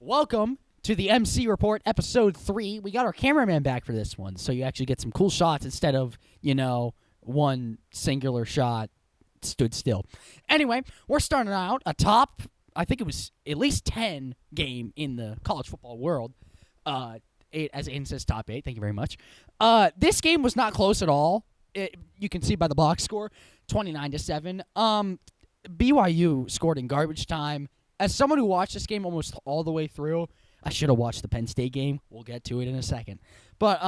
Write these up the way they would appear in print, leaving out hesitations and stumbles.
Welcome to the MC Report, Episode 3. We got our cameraman back for this one, so you actually get some cool shots instead of, one singular shot stood still. Anyway, we're starting out a top, I think it was at least 10 game in the college football world. As Aaden says, top 8. Thank you very much. This game was not close at all. You can see by the box score, 29-7. BYU scored in garbage time. As someone who watched this game almost all the way through, I should have watched the Penn State game. We'll get to it in a second. But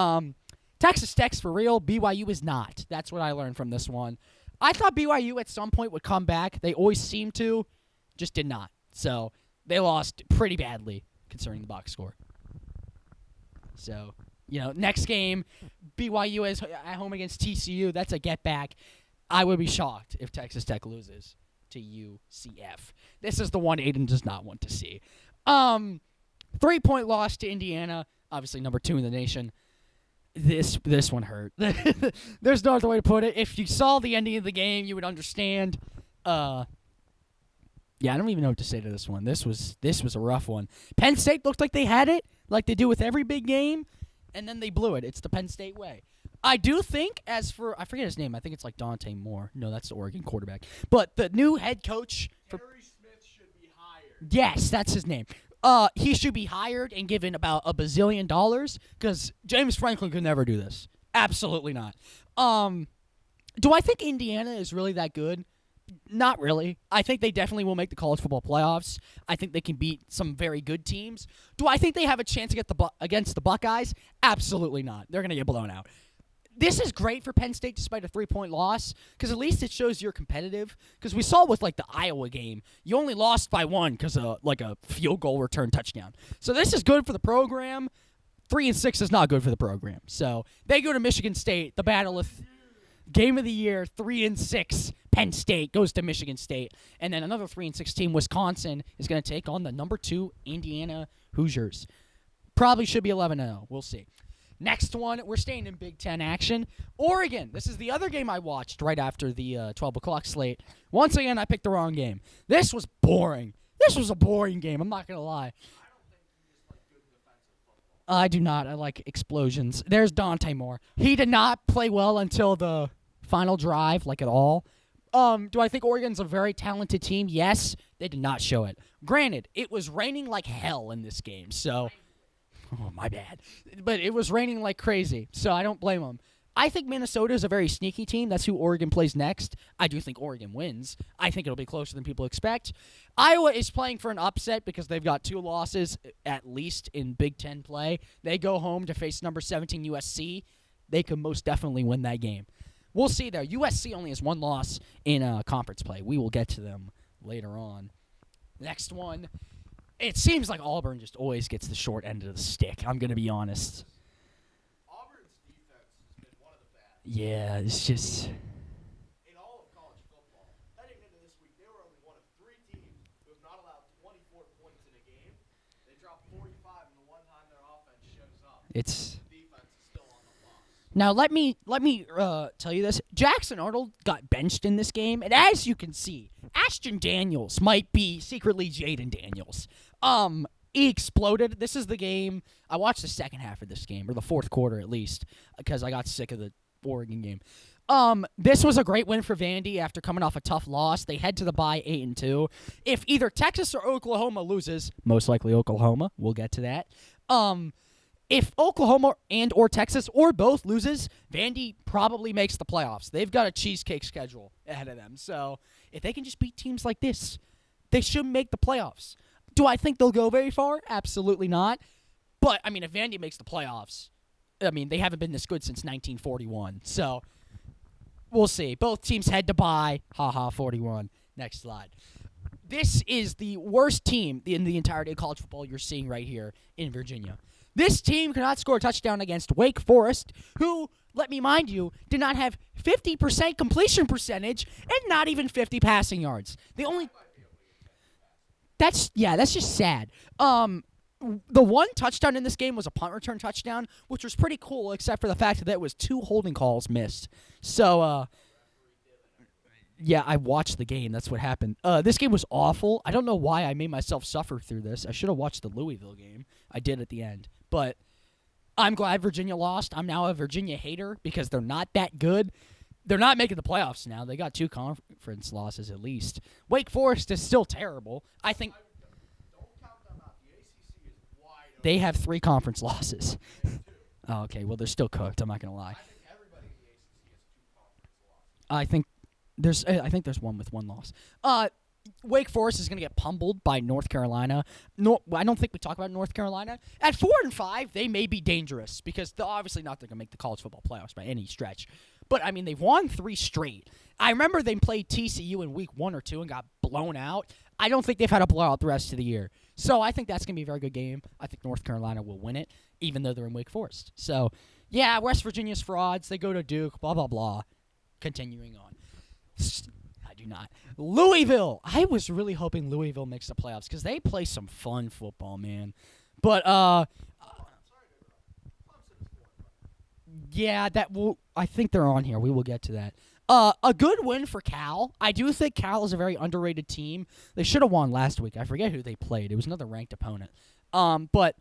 Texas Tech's for real. BYU is not. That's what I learned from this one. I thought BYU at some point would come back. They always seem to. Just did not. So they lost pretty badly concerning the box score. So, next game, BYU is at home against TCU. That's a get back. I would be shocked if Texas Tech loses to UCF. This is the one Aaden does not want to see. 3-point loss to Indiana, obviously number 2 in the nation. This one hurt. There's no other way to put it. If you saw the ending of the game, you would understand. I don't even know what to say to this one. This was a rough one. Penn State looked like they had it, like they do with every big game, and then they blew it. It's the Penn State way. I do think, I forget his name. I think it's like Dante Moore. No, that's the Oregon quarterback. But the new head coach for Harry Smith should be hired. Yes, that's his name. He should be hired and given about $1 bazillion because James Franklin could never do this. Absolutely not. Do I think Indiana is really that good? Not really. I think they definitely will make the college football playoffs. I think they can beat some very good teams. Do I think they have a chance to get against the Buckeyes? Absolutely not. They're going to get blown out. This is great for Penn State despite a 3-point loss because at least it shows you're competitive. Because we saw with, the Iowa game, you only lost by 1 because of, a field goal return touchdown. So this is good for the program. 3-6 is not good for the program. So they go to Michigan State, the battle of game of the year, 3-6. Penn State goes to Michigan State. And then another 3-6 team, Wisconsin, is going to take on the number 2 Indiana Hoosiers. Probably should be 11-0. We'll see. Next one, we're staying in Big Ten action. Oregon. This is the other game I watched right after the 12 o'clock slate. Once again, I picked the wrong game. This was boring. This was a boring game. I'm not going to lie. I don't think you just like good defensive football. I do not. I like explosions. There's Dante Moore. He did not play well until the final drive, at all. Do I think Oregon's a very talented team? Yes. They did not show it. Granted, it was raining like hell in this game, so... Oh, my bad. But it was raining like crazy, so I don't blame them. I think Minnesota is a very sneaky team. That's who Oregon plays next. I do think Oregon wins. I think it'll be closer than people expect. Iowa is playing for an upset because they've got 2 losses, at least, in Big Ten play. They go home to face number 17 USC. They could most definitely win that game. We'll see there. USC only has 1 loss in conference play. We will get to them later on. Next one. It seems like Auburn just always gets the short end of the stick. I'm going to be honest. Auburn's defense has been one of the best. Yeah, it's just... In all of college football, heading into this week, they were only one of 3 teams who have not allowed 24 points in a game. They dropped 45, and the one time their offense shows up, It's... the defense is still on the loss. Now, let me tell you this. Jackson Arnold got benched in this game, and as you can see, Ashton Daniels might be secretly Jaden Daniels. He exploded. This is the game. I watched the second half of this game, or the fourth quarter at least, because I got sick of the Oregon game. This was a great win for Vandy after coming off a tough loss. They head to the bye 8-2. If either Texas or Oklahoma loses, most likely Oklahoma, we'll get to that. If Oklahoma and or Texas or both loses, Vandy probably makes the playoffs. They've got a cheesecake schedule ahead of them. So if they can just beat teams like this, they should make the playoffs. Do I think they'll go very far? Absolutely not. But, if Vandy makes the playoffs, they haven't been this good since 1941. So we'll see. Both teams head to bye. 41. Next slide. This is the worst team in the entirety of college football you're seeing right here in Virginia. This team could not score a touchdown against Wake Forest, who, let me mind you, did not have 50% completion percentage and not even 50 passing yards. That's just sad. The one touchdown in this game was a punt return touchdown, which was pretty cool, except for the fact that it was 2 holding calls missed. So, Yeah, I watched the game. That's what happened. This game was awful. I don't know why I made myself suffer through this. I should have watched the Louisville game. I did at the end. But I'm glad Virginia lost. I'm now a Virginia hater because they're not that good. They're not making the playoffs now. They got 2 conference losses at least. Wake Forest is still terrible. I think Don't count them out. The ACC is wide open. they have 3 conference losses. They do. Oh, okay, well, they're still cooked. I'm not going to lie. I think everybody in the ACC has 2 conference losses. I think there's one with 1 loss. Wake Forest is going to get pummeled by North Carolina. I don't think we talk about North Carolina. At 4-5, they may be dangerous because they're obviously not going to make the college football playoffs by any stretch. But, I mean, they've won 3 straight. I remember they played TCU in week 1 or 2 and got blown out. I don't think they've had a blowout the rest of the year. So I think that's going to be a very good game. I think North Carolina will win it, even though they're in Wake Forest. So, yeah, West Virginia's frauds. They go to Duke, blah, blah, blah. Continuing on. I do not. Louisville. I was really hoping Louisville makes the playoffs because they play some fun football, man. But, yeah, I think they're on here. We will get to that. A good win for Cal. I do think Cal is a very underrated team. They should have won last week. I forget who they played. It was another ranked opponent. But,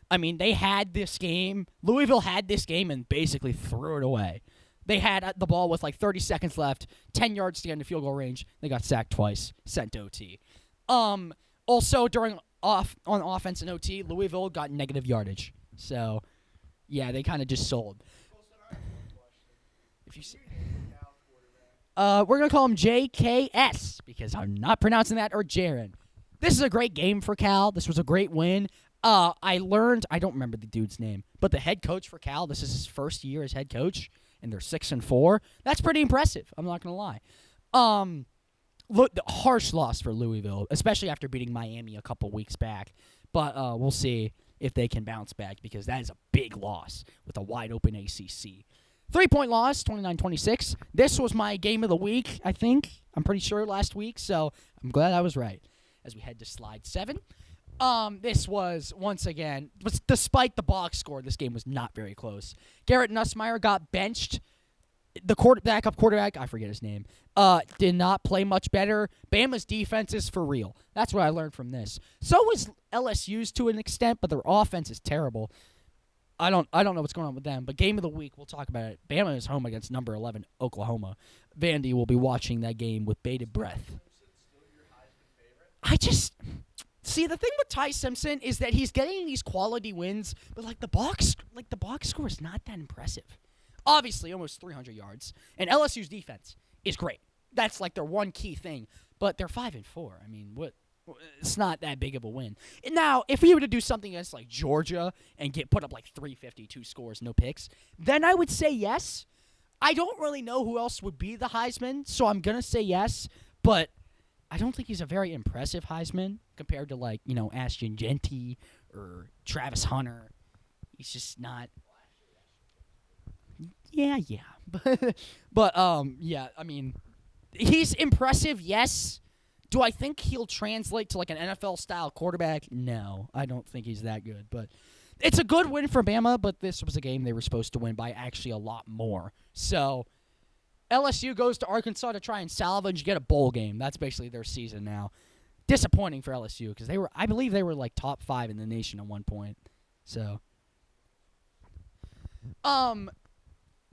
I mean, they had this game. Louisville had this game and basically threw it away. They had the ball with like 30 seconds left, 10 yards to get into field goal range. They got sacked twice, sent to OT. Also, on offense and OT, Louisville got negative yardage. So, yeah, they kind of just sold. If you see, we're going to call him JKS because I'm not pronouncing that, or Jaron. This is a great game for Cal. This was a great win. I don't remember the dude's name, but the head coach for Cal, this is his first year as head coach, and they're 6-4. That's pretty impressive. I'm not going to lie. Look, the harsh loss for Louisville, especially after beating Miami a couple weeks back. But we'll see if they can bounce back because that is a big loss with a wide-open ACC. 3-point loss, 29-26. This was my game of the week, I think. I'm pretty sure last week, so I'm glad I was right. As we head to slide 7. This was, once again, despite the box score, this game was not very close. Garrett Nussmeier got benched. The backup quarterback, I forget his name, did not play much better. Bama's defense is for real. That's what I learned from this. So was LSU's to an extent, but their offense is terrible. I don't know what's going on with them, but game of the week, we'll talk about it. Bama is home against number 11 Oklahoma. Vandy will be watching that game with bated breath. See, the thing with Ty Simpson is that he's getting these quality wins, but the box score is not that impressive. Obviously, almost 300 yards, and LSU's defense is great. That's their one key thing. But they're 5-4. I mean, what? It's not that big of a win. And now, if we were to do something against Georgia and put up 352 scores, no picks, then I would say yes. I don't really know who else would be the Heisman, so I'm gonna say yes. But I don't think he's a very impressive Heisman compared to Ashton Genty or Travis Hunter. He's just not. Yeah. But yeah, I mean, he's impressive, yes. Do I think he'll translate to an NFL-style quarterback? No, I don't think he's that good. But it's a good win for Bama, but this was a game they were supposed to win by actually a lot more. So LSU goes to Arkansas to try and salvage, get a bowl game. That's basically their season now. Disappointing for LSU because I believe they were top 5 in the nation at one point. So,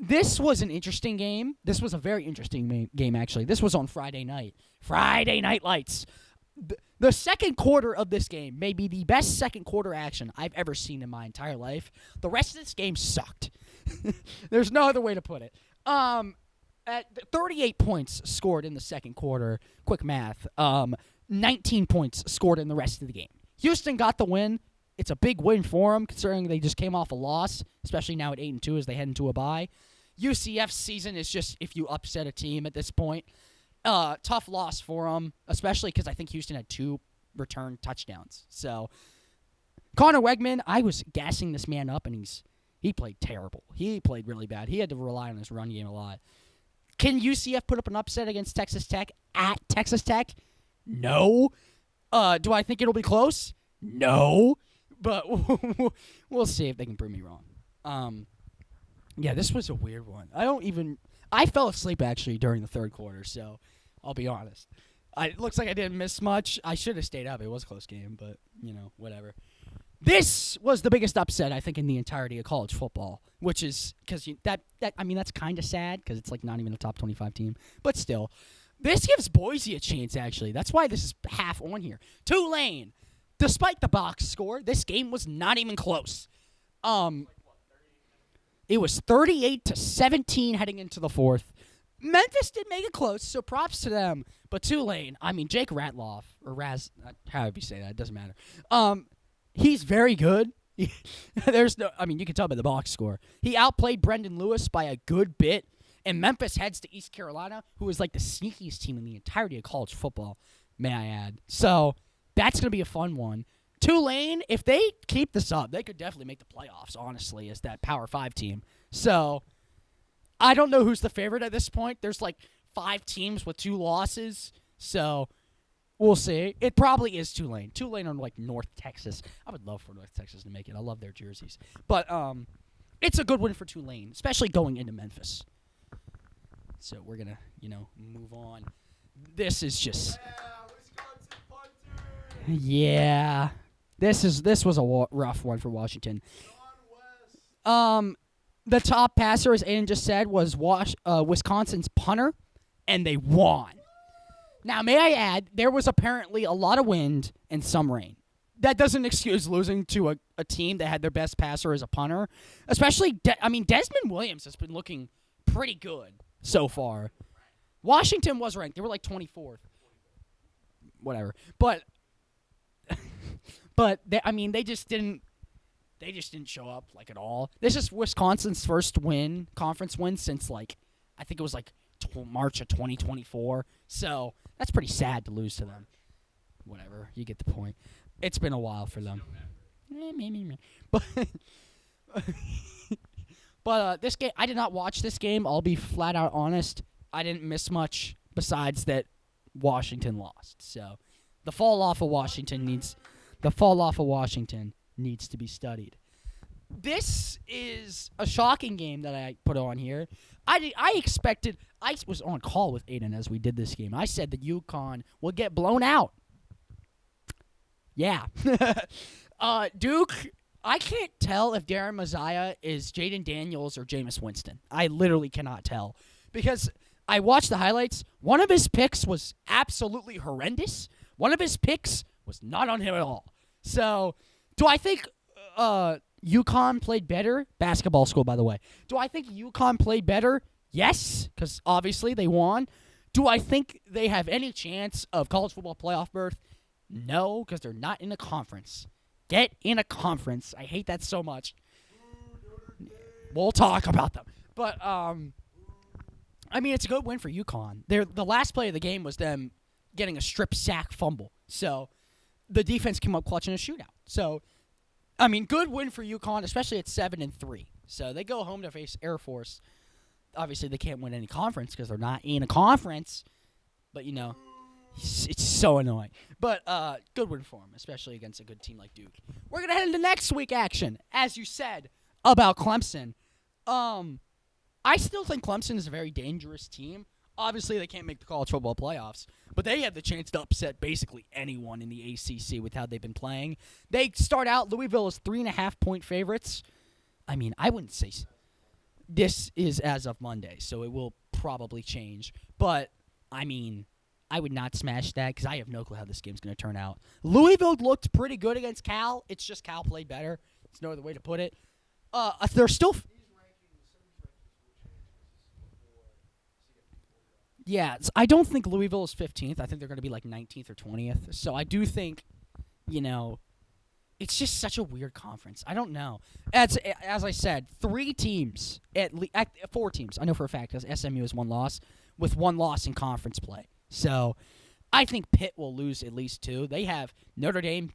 this was an interesting game. This was a very interesting game, actually. This was on Friday night. Friday Night Lights. The second quarter of this game may be the best second quarter action I've ever seen in my entire life. The rest of this game sucked. There's no other way to put it. At 38 points scored in the second quarter. Quick math. 19 points scored in the rest of the game. Houston got the win. It's a big win for them, considering they just came off a loss, especially now at 8-2 as they head into a bye. UCF's season is just if you upset a team at this point. Tough loss for them, especially because I think Houston had 2 return touchdowns. So, Connor Wegman, I was gassing this man up, and he played terrible. He played really bad. He had to rely on his run game a lot. Can UCF put up an upset against Texas Tech at Texas Tech? No. Do I think it'll be close? No. But we'll see if they can prove me wrong. Yeah, this was a weird one. I fell asleep, actually, during the third quarter, so I'll be honest. It looks like I didn't miss much. I should have stayed up. It was a close game, but, whatever. This was the biggest upset, I think, in the entirety of college football, which is because that's kind of sad because it's like not even a top 25 team. But still, this gives Boise a chance, actually. That's why this is half on here. Tulane, despite the box score, this game was not even close. It was 38-17 heading into the fourth. Memphis did make it close, so props to them. But Tulane, Jake Ratloff, or Raz, however you say that, it doesn't matter. He's very good. There's no, you can tell by the box score. He outplayed Brendan Lewis by a good bit, and Memphis heads to East Carolina, who is like the sneakiest team in the entirety of college football, may I add. So that's going to be a fun one. Tulane, if they keep this up, they could definitely make the playoffs, honestly, as that Power 5 team. So I don't know who's the favorite at this point. There's like 5 teams with 2 losses, so we'll see. It probably is Tulane. Tulane on like North Texas. I would love for North Texas to make it. I love their jerseys. But it's a good win for Tulane, especially going into Memphis. So we're going to, move on. This is just yeah. This was a rough one for Washington. The top passer, as Aaden just said, was Wisconsin's punter, and they won. Now, may I add, there was apparently a lot of wind and some rain. That doesn't excuse losing to a team that had their best passer as a punter. Especially, Desmond Williams has been looking pretty good so far. Washington was ranked. They were like 24th. Whatever. But they just didn't show up like at all. This is Wisconsin's first conference win since I think it was March of 2024. So that's pretty sad to lose to them. Whatever, you get the point. It's been a while for them. But this game, I did not watch this game. I'll be flat out honest. I didn't miss much besides that Washington lost. So the fall off of Washington needs to be studied. This is a shocking game that I put on here. I expected. I was on call with Aaden as we did this game. I said that UConn would get blown out. Yeah. Duke, I can't tell if Darren Messiah is Jaden Daniels or Jameis Winston. I literally cannot tell. Because I watched the highlights. One of his picks was absolutely horrendous. One of his picks was not on him at all. So, do I think UConn played better? Basketball school, by the way. Do I think UConn played better? Yes, because obviously they won. Do I think they have any chance of college football playoff berth? No, because they're not in a conference. Get in a conference. I hate that so much. We'll talk about them. But, it's a good win for UConn. The last play of the game was them getting a strip sack fumble. So, the defense came up clutching a shootout. So, good win for UConn, especially at 7-3. So they go home to face Air Force. Obviously, they can't win any conference because they're not in a conference. But it's so annoying. But good win for them, especially against a good team like Duke. We're gonna head into next week action, as you said about Clemson. I still think Clemson is a very dangerous team. Obviously, they can't make the college football playoffs, but they have the chance to upset basically anyone in the ACC with how they've been playing. They start out, Louisville is 3.5-point favorites. I wouldn't say this is as of Monday, so it will probably change. But, I would not smash that because I have no clue how this game's going to turn out. Louisville looked pretty good against Cal. It's just Cal played better. There's no other way to put it. They're still... Yeah, I don't think Louisville is 15th. I think they're going to be 19th or 20th. So I do think, it's just such a weird conference. I don't know. As I said, 4 teams. I know for a fact because SMU has 1 loss, with 1 loss in conference play. So I think Pitt will lose at least 2. They have Notre Dame,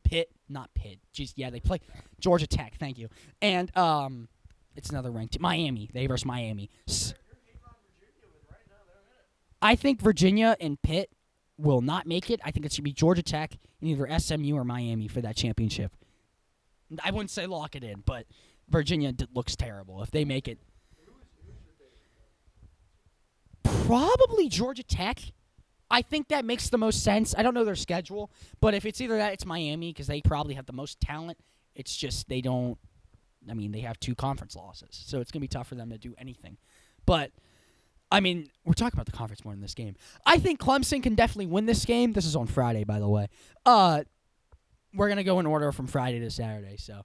not Pitt. Jeez, yeah, they play Georgia Tech. Thank you. And it's another ranked Miami. They versus Miami. I think Virginia and Pitt will not make it. I think it should be Georgia Tech and either SMU or Miami for that championship. I wouldn't say lock it in, but Virginia looks terrible. If they make it, probably Georgia Tech. I think that makes the most sense. I don't know their schedule, but if it's either that, it's Miami because they probably have the most talent. It's just they don't. I mean, they have 2 conference losses, so it's gonna be tough for them to do anything. But I mean, we're talking about the conference more in this game. I think Clemson can definitely win this game. This is on Friday, by the way. We're gonna go in order from Friday to Saturday, so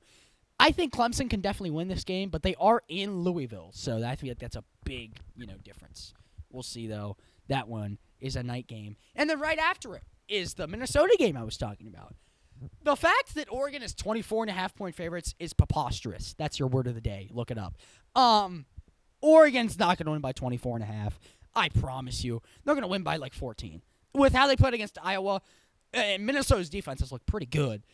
I think Clemson can definitely win this game. But they are in Louisville, so I feel like that's a big difference. We'll see though. That one is a night game. And then right after it is the Minnesota game I was talking about. The fact that Oregon is 24.5-point favorites is preposterous. That's your word of the day. Look it up. Oregon's not going to win by 24.5. I promise you. They're going to win by like 14. With how they played against Iowa, Minnesota's defenses look pretty good.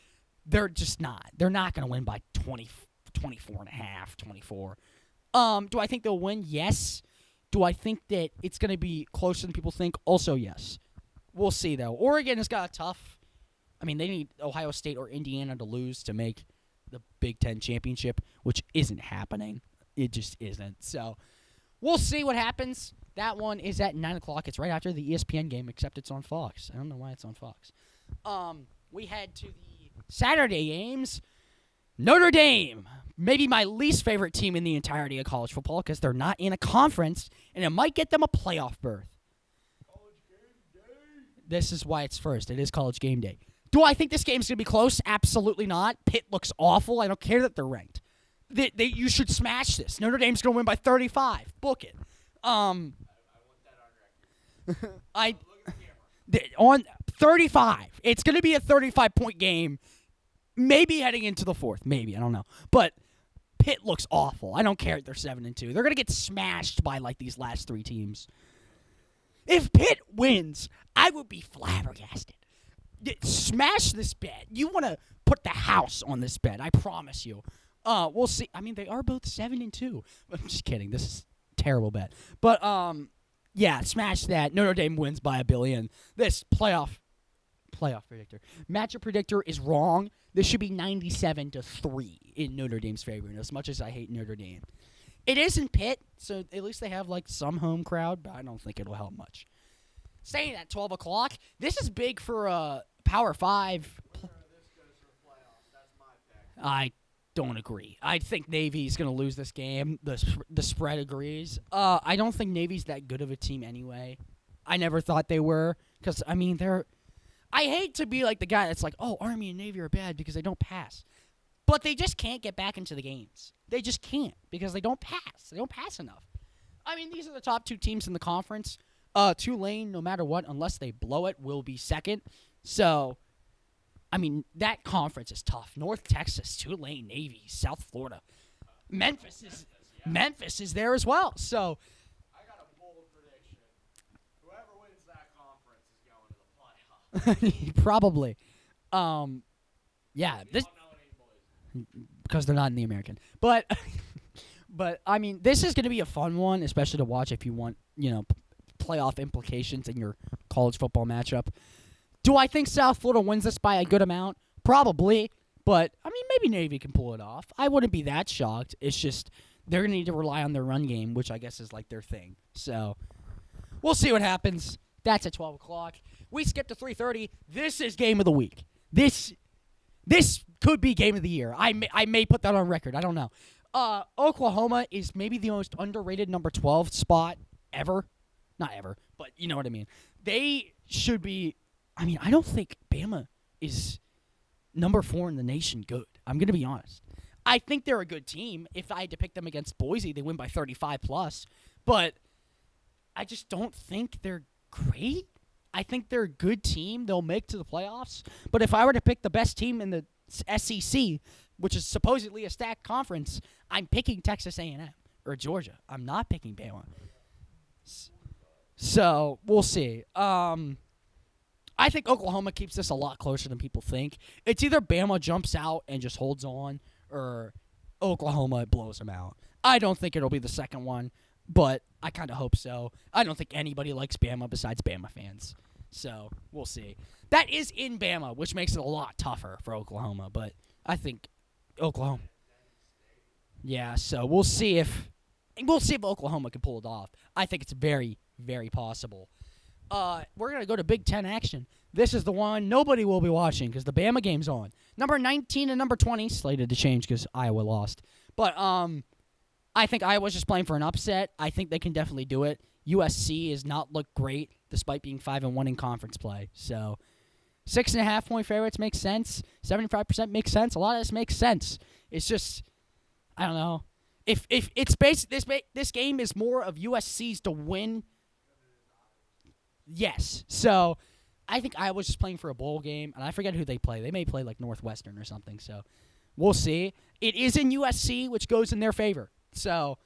They're just not. They're not going to win by 24.5, 24. Do I think they'll win? Yes. Do I think that it's going to be closer than people think? Also, yes. We'll see, though. Oregon has got a tough. I mean, they need Ohio State or Indiana to lose to make the Big Ten championship, which isn't happening. It just isn't. So, we'll see what happens. That one is at 9 o'clock. It's right after the ESPN game, except it's on Fox. I don't know why it's on Fox. We head to the Saturday games. Notre Dame, maybe my least favorite team in the entirety of college football because they're not in a conference, and it might get them a playoff berth. College game day. This is why it's first. It is college game day. Do I think this game's going to be close? Absolutely not. Pitt looks awful. I don't care that they're ranked. You should smash this. Notre Dame's going to win by 35. Book it. I want that on record. Look at the camera. On 35. It's going to be a 35-point game. Maybe heading into the fourth. Maybe. I don't know. But Pitt looks awful. I don't care if they're 7-2. They're going to get smashed by like these last 3 teams. If Pitt wins, I would be flabbergasted. Smash this bet. You want to put the house on this bet. I promise you. We'll see. I mean, they are both 7-2. I'm just kidding. This is a terrible bet. But, yeah, smash that. Notre Dame wins by $1 billion. This playoff predictor. Matchup predictor is wrong. This should be 97-3 in Notre Dame's favor, and as much as I hate Notre Dame. It is in Pitt, so at least they have like some home crowd, but I don't think it'll help much. Saying that, 12 o'clock, this is big for Power 5. Winner of this goes to the playoffs. That's my pick. I don't agree. I think Navy's going to lose this game. The spread agrees. I don't think Navy's that good of a team anyway. I never thought they were, because, I mean, I hate to be like the guy that's like, oh, Army and Navy are bad because they don't pass. But they just can't get back into the games. They just can't because they don't pass. They don't pass enough. I mean, these are the top 2 teams in the conference. Tulane, no matter what, unless they blow it, will be second. So, I mean, that conference is tough. North Texas, Tulane, Navy, South Florida. Memphis is there as well. So, I got a bold prediction. Whoever wins that conference is going to the playoffs. probably. Yeah, You this don't know any boys. because they're not in the American. But I mean, this is going to be a fun one, especially to watch if you want, playoff implications in your college football matchup. Do I think South Florida wins this by a good amount? Probably. But, I mean, maybe Navy can pull it off. I wouldn't be that shocked. It's just they're going to need to rely on their run game, which I guess is like their thing. So, we'll see what happens. That's at 12 o'clock. We skip to 3:30. This is game of the week. This could be game of the year. I may put that on record. I don't know. Oklahoma is maybe the most underrated number 12 spot ever. Not ever, but you know what I mean. They should be. I mean, I don't think Bama is number 4 in the nation good. I'm going to be honest. I think they're a good team. If I had to pick them against Boise, they win by 35 plus. But I just don't think they're great. I think they're a good team. They'll make to the playoffs. But if I were to pick the best team in the SEC, which is supposedly a stacked conference, I'm picking Texas A&M or Georgia. I'm not picking Bama. So, we'll see. I think Oklahoma keeps this a lot closer than people think. It's either Bama jumps out and just holds on, or Oklahoma blows them out. I don't think it'll be the second one, but I kind of hope so. I don't think anybody likes Bama besides Bama fans. So, we'll see. That is in Bama, which makes it a lot tougher for Oklahoma, but I think Oklahoma. Yeah, so we'll see if Oklahoma can pull it off. I think it's very, very possible. we're going to go to Big Ten action. This is the one nobody will be watching because the Bama game's on. Number 19 and number 20 slated to change because Iowa lost. But I think Iowa's just playing for an upset. I think they can definitely do it. USC has not looked great despite being 5-1 in conference play. So 6.5-point favorites make sense. 75% makes sense. A lot of this makes sense. It's just, I don't know. If it's this game is more of USC's to win. Yes. So I think Iowa's just playing for a bowl game, and I forget who they play. They may play like Northwestern or something. So we'll see. It is in USC, which goes in their favor. So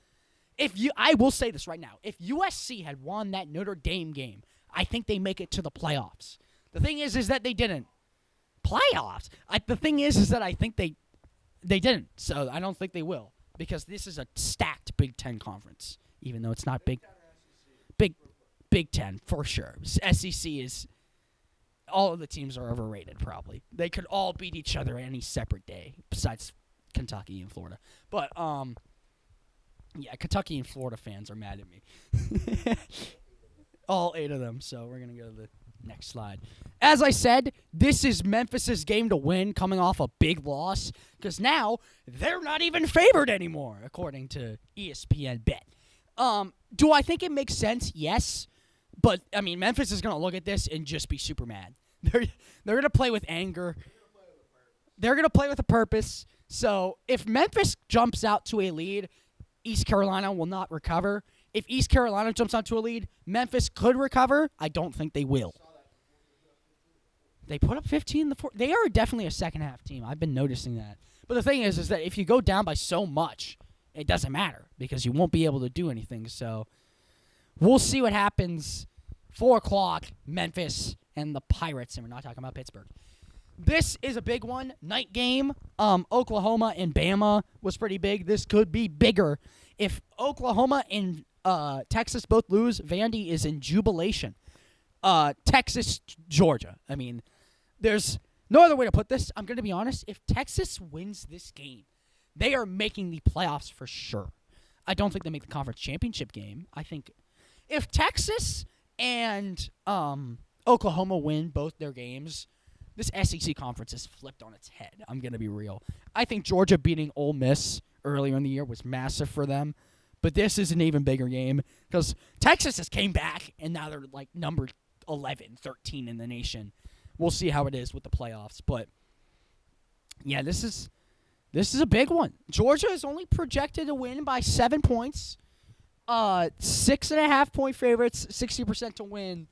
I will say this right now. If USC had won that Notre Dame game, I think they make it to the playoffs. The thing is that they didn't. Playoffs? The thing is that I think they didn't. So I don't think they will because this is a stacked Big Ten conference, even though it's not Big Ten for sure. SEC is all of the teams are overrated probably. They could all beat each other any separate day besides Kentucky and Florida. But yeah, Kentucky and Florida fans are mad at me. All 8 of them. So we're going to go to the next slide. As I said, this is Memphis's game to win coming off a big loss because now they're not even favored anymore, according to ESPN Bet. Do I think it makes sense? Yes. But, I mean, Memphis is going to look at this and just be super mad. They're going to play with anger. They're going to play with a purpose. So if Memphis jumps out to a lead, East Carolina will not recover. If East Carolina jumps out to a lead, Memphis could recover. I don't think they will. They put up 15 in the fourth. They are definitely a second-half team. I've been noticing that. But the thing is that if you go down by so much, it doesn't matter because you won't be able to do anything. So we'll see what happens. 4 o'clock, Memphis and the Pirates, and we're not talking about Pittsburgh. This is a big one. Night game. Oklahoma and Bama was pretty big. This could be bigger. If Oklahoma and Texas both lose, Vandy is in jubilation. Texas, Georgia. I mean, there's no other way to put this. I'm going to be honest. If Texas wins this game, they are making the playoffs for sure. I don't think they make the conference championship game. I think if Texas and Oklahoma win both their games, this SEC conference is flipped on its head. I'm going to be real. I think Georgia beating Ole Miss earlier in the year was massive for them. But this is an even bigger game because Texas has came back, and now they're like number 11, 13 in the nation. We'll see how it is with the playoffs. But, yeah, this is a big one. Georgia is only projected to win by 7 points. 6.5-point favorites, 60% to win.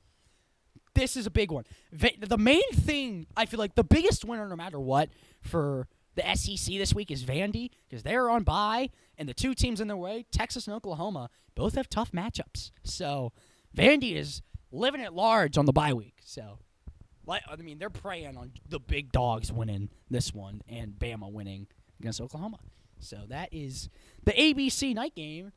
This is a big one. The main thing, I feel like the biggest winner no matter what for the SEC this week is Vandy because they're on bye, and the 2 teams in their way, Texas and Oklahoma, both have tough matchups. So Vandy is living at large on the bye week. So, I mean, they're preying on the big dogs winning this one and Bama winning against Oklahoma. So that is the ABC night game.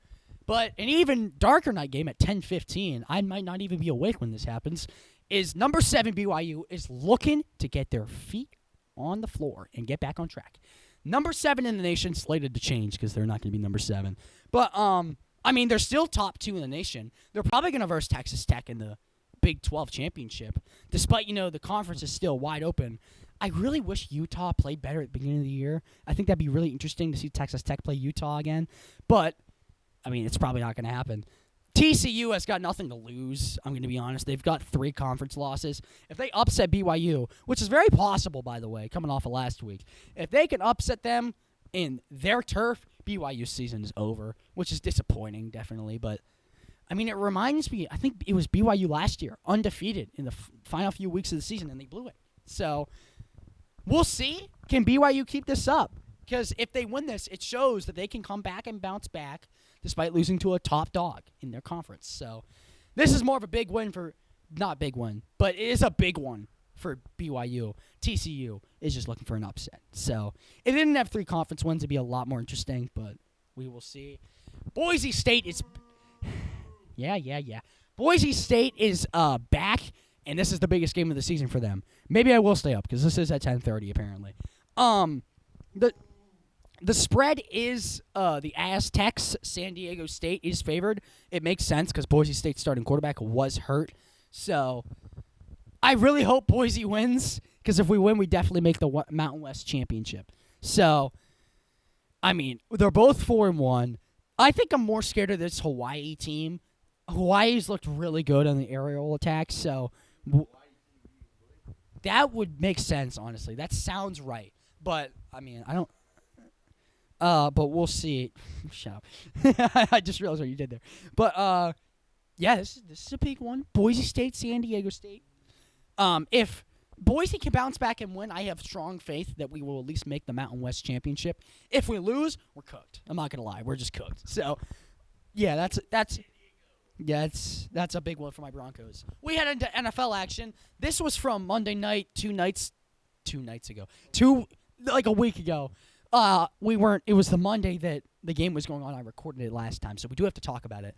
But an even darker night game at 10:15, I might not even be awake when this happens, is number 7 BYU is looking to get their feet on the floor and get back on track. Number 7 in the nation, slated to change because they're not going to be number 7. But, I mean, they're still top 2 in the nation. They're probably going to verse Texas Tech in the Big 12 championship, despite, the conference is still wide open. I really wish Utah played better at the beginning of the year. I think that'd be really interesting to see Texas Tech play Utah again. But, I mean, it's probably not going to happen. TCU has got nothing to lose, I'm going to be honest. They've got 3 conference losses. If they upset BYU, which is very possible, by the way, coming off of last week, if they can upset them in their turf, BYU's season is over, which is disappointing, definitely. But, I mean, it reminds me, I think it was BYU last year, undefeated in the final few weeks of the season, and they blew it. So, we'll see. Can BYU keep this up? Because if they win this, it shows that they can come back and bounce back despite losing to a top dog in their conference. So this is more of a big win for, not big one, but it is a big one for BYU. TCU is just looking for an upset. So if they didn't have 3 conference wins, it'd be a lot more interesting, but we will see. Boise State is, yeah. Boise State is back, and this is the biggest game of the season for them. Maybe I will stay up because this is at 10:30 apparently. The spread is the Aztecs. San Diego State is favored. It makes sense because Boise State's starting quarterback was hurt. So I really hope Boise wins, because if we win, we definitely make the Mountain West Championship. So, I mean, they're both 4-1. I think I'm more scared of this Hawaii team. Hawaii's looked really good on the aerial attacks, so that would make sense, honestly. That sounds right. But, I mean, I don't... but we'll see. Shut up. I just realized what you did there. But, yeah, this is a big one. Boise State, San Diego State. If Boise can bounce back and win, I have strong faith that we will at least make the Mountain West Championship. If we lose, we're cooked. I'm not gonna lie, we're just cooked. So, yeah, that's a big one for my Broncos. We head into NFL action. This was from Monday night, like a week ago. It was the Monday that the game was going on. I recorded it last time, so we do have to talk about it.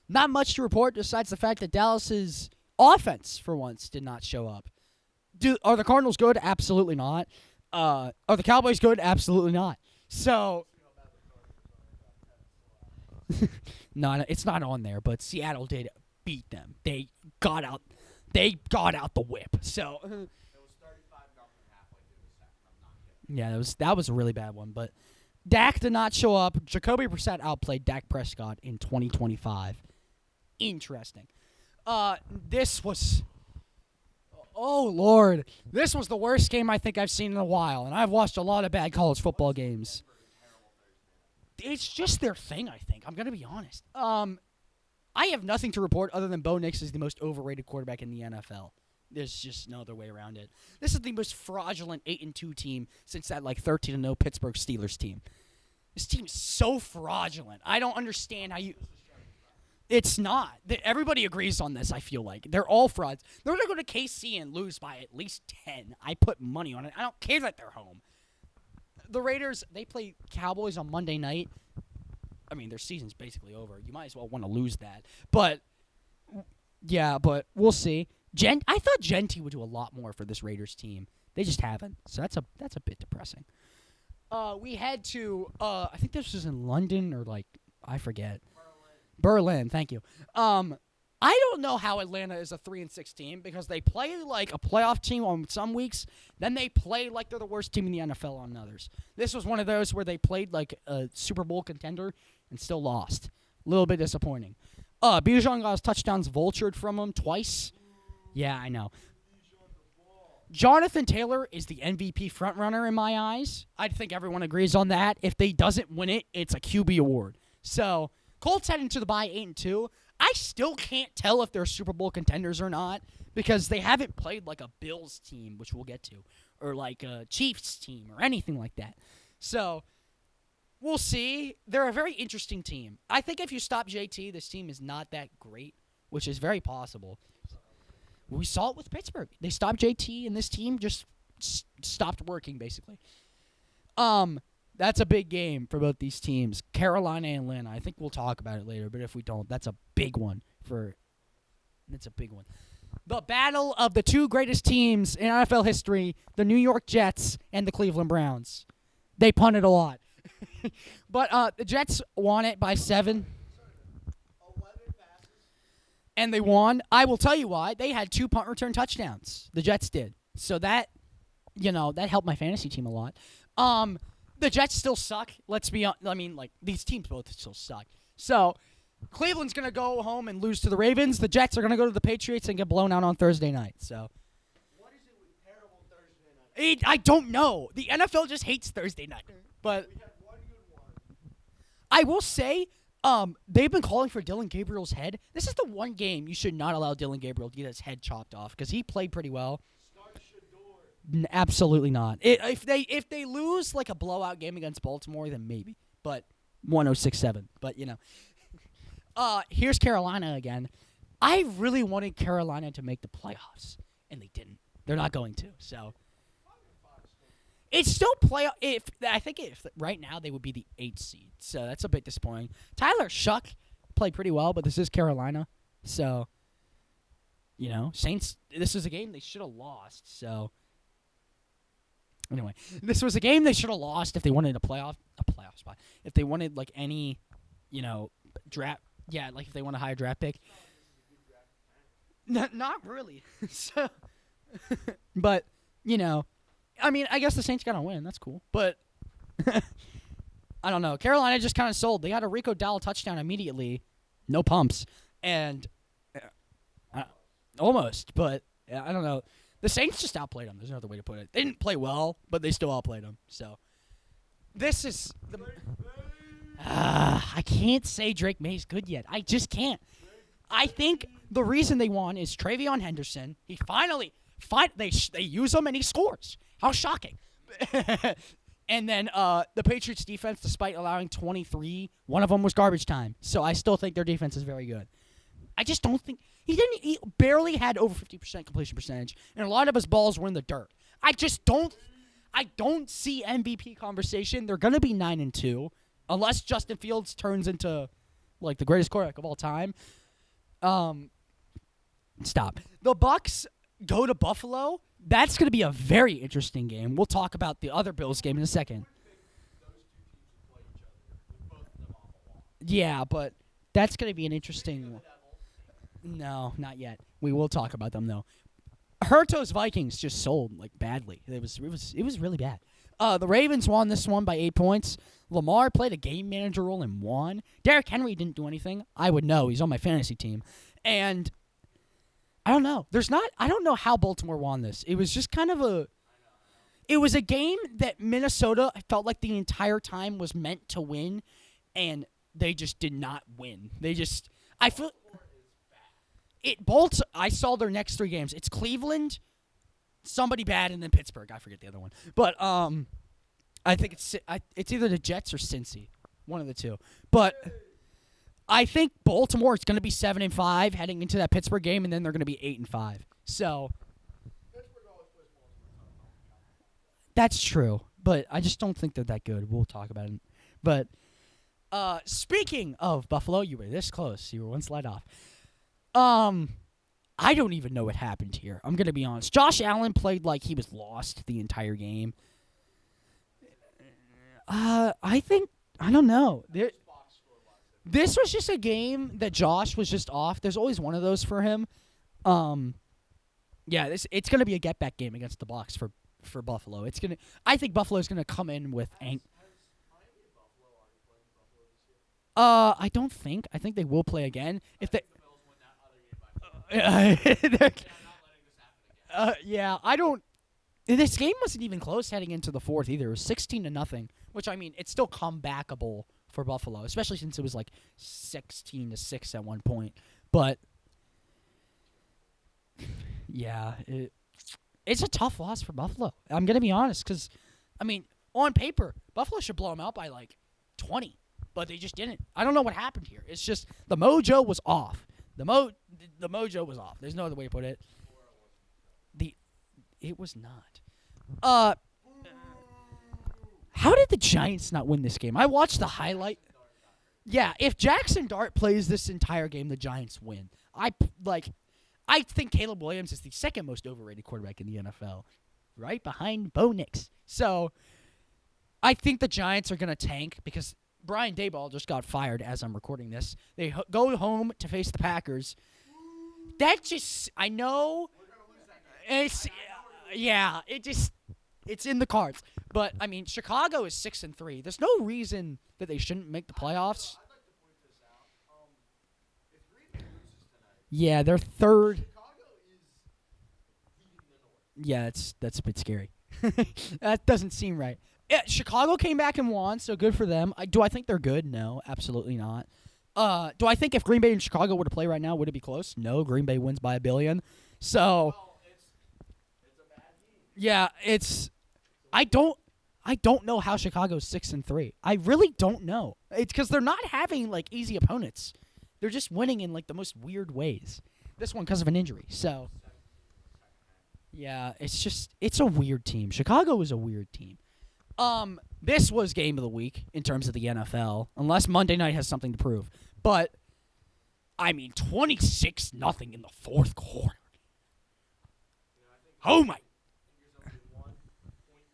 Not much to report besides the fact that Dallas's offense, for once, did not show up. Are the Cardinals good? Absolutely not. Are the Cowboys good? Absolutely not. So, no, it's not on there. But Seattle did beat them. They got out the whip. So, It was 35-0 halfway through the second. I'm not kidding. yeah, that was a really bad one. But Dak did not show up. Jacoby Brissett outplayed Dak Prescott in 2025. Interesting. This was... Oh, Lord. This was the worst game I think I've seen in a while, and I've watched a lot of bad college football games. It's just their thing, I think. I'm going to be honest. I have nothing to report other than Bo Nix is the most overrated quarterback in the NFL. There's just no other way around it. This is the most fraudulent 8-2 team since that 13-0 Pittsburgh Steelers team. This team is so fraudulent. I don't understand how you... It's not. Everybody agrees on this, I feel like. They're all frauds. They're going to go to KC and lose by at least 10. I put money on it. I don't care that they're home. The Raiders, they play Cowboys on Monday night. I mean, their season's basically over. You might as well want to lose that. But, yeah, but we'll see. I thought Genty would do a lot more for this Raiders team. They just haven't. So that's a bit depressing. We head to, I think this was in London or, I forget. Berlin, thank you. I don't know how Atlanta is a 3-6 team because they play like a playoff team on some weeks, then they play like they're the worst team in the NFL on others. This was one of those where they played like a Super Bowl contender and still lost. A little bit disappointing. Bijan got his touchdowns vultured from him twice. Yeah, I know. Jonathan Taylor is the MVP frontrunner in my eyes. I think everyone agrees on that. If they doesn't win it, it's a QB award. So... Colts head into the bye 8-2. I still can't tell if they're Super Bowl contenders or not because they haven't played like a Bills team, which we'll get to, or like a Chiefs team or anything like that. So we'll see. They're a very interesting team. I think if you stop JT, this team is not that great, which is very possible. We saw it with Pittsburgh. They stopped JT, and this team just stopped working, basically. That's a big game for both these teams, Carolina and Atlanta. I think we'll talk about it later, but if we don't, that's a big one. That's a big one. The battle of the two greatest teams in NFL history, the New York Jets and the Cleveland Browns. They punted a lot. But the Jets won it by 7. 11 passes. And they won. I will tell you why. They had 2 punt return touchdowns. The Jets did. So that helped my fantasy team a lot. The Jets still suck. Let's be honest. I mean, these teams both still suck. So, Cleveland's going to go home and lose to the Ravens. The Jets are going to go to the Patriots and get blown out on Thursday night. So, What is it with terrible Thursday night? I don't know. The NFL just hates Thursday night. But We had one good one. I will say, they've been calling for Dylan Gabriel's head. This is the one game you should not allow Dylan Gabriel to get his head chopped off because he played pretty well. Absolutely not. If they lose like a blowout game against Baltimore, then maybe. But 106-7. But here's Carolina again. I really wanted Carolina to make the playoffs, and they didn't. They're not going to. So it's still playoff. I think right now they would be the 8th seed. So that's a bit disappointing. Tyler Shuck played pretty well, but this is Carolina. So Saints. This is a game they should have lost. So. Anyway, this was a game they should have lost if they wanted a playoff spot. If they wanted any, draft, if they want a higher draft pick. Not really. So, but I mean, I guess the Saints got to win. That's cool. But I don't know. Carolina just kind of sold. They got a Rico Dowdle touchdown immediately. No pumps. And almost, but I don't know. The Saints just outplayed them. There's no other way to put it. They didn't play well, but they still outplayed them. So this is the. I can't say Drake May's good yet. I just can't. I think the reason they won is Travion Henderson. He finally they use him and he scores. How shocking! And then the Patriots defense, despite allowing 23, one of them was garbage time. So I still think their defense is very good. I just don't think he barely had over 50% completion percentage, and a lot of his balls were in the dirt. I don't see MVP conversation. They're gonna be 9-2 unless Justin Fields turns into like the greatest quarterback of all time. Stop. The Bucs go to Buffalo. That's going to be a very interesting game. We'll talk about the other Bills game in a second. Yeah, but that's going to be an interesting one. No, not yet. We will talk about them though. Hurto's Vikings just sold like badly. It was really bad. The Ravens won this one by 8 points. Lamar played a game manager role and won. Derrick Henry didn't do anything. I would know. He's on my fantasy team. And I don't know. I don't know how Baltimore won this. It was just kind of it was a game that Minnesota felt like the entire time was meant to win, and they just did not win. I feel I saw their next 3 games. It's Cleveland, somebody bad, and then Pittsburgh. I forget the other one. But I think it's either the Jets or Cincy, one of the two. But I think Baltimore is going to be 7-5 heading into that Pittsburgh game, and then they're going to be 8-5. So that's true, but I just don't think they're that good. We'll talk about it. But speaking of Buffalo, you were this close. You were one slide off. I don't even know what happened here. I'm going to be honest. Josh Allen played like he was lost the entire game. I don't know. This was just a game that Josh was just off. There's always one of those for him. Yeah, it's going to be a get-back game against the Bucs for Buffalo. I think Buffalo's going to come in with I don't think. I think they will play again. If they yeah, I don't. This game wasn't even close heading into the fourth either. It was 16-0, which I mean, it's still comebackable for Buffalo, especially since it was like 16-6 at one point. But yeah, it's a tough loss for Buffalo. I'm gonna be honest, because I mean, on paper, Buffalo should blow them out by like 20, but they just didn't. I don't know what happened here. It's just the mojo was off. The mojo was off. There's no other way to put it. It was not. How did the Giants not win this game? I watched the highlight. Yeah, if Jackson Dart plays this entire game, the Giants win. I think Caleb Williams is the second most overrated quarterback in the NFL, right behind Bo Nix. So I think the Giants are going to tank because Brian Daboll just got fired as I'm recording this. They go home to face the Packers. I know. It's in the cards. But I mean, Chicago is 6-3. There's no reason that they shouldn't make the playoffs. I'd like to point this out. If Green Bay loses tonight, Yeah, they're third. Chicago is leading the North. Yeah, that's a bit scary. That doesn't seem right. Yeah, Chicago came back and won, so good for them. Do I think they're good? No, absolutely not. Do I think if Green Bay and Chicago were to play right now, would it be close? No, Green Bay wins by 1 billion. So, Well, it's a bad game. yeah, I don't know how Chicago's 6-3. I really don't know. It's because they're not having like easy opponents. They're just winning in like the most weird ways. This one because of an injury. So, yeah, it's a weird team. Chicago is a weird team. This was game of the week in terms of the NFL, unless Monday night has something to prove. But I mean, 26-0 in the fourth quarter. Oh my! There's only 1 point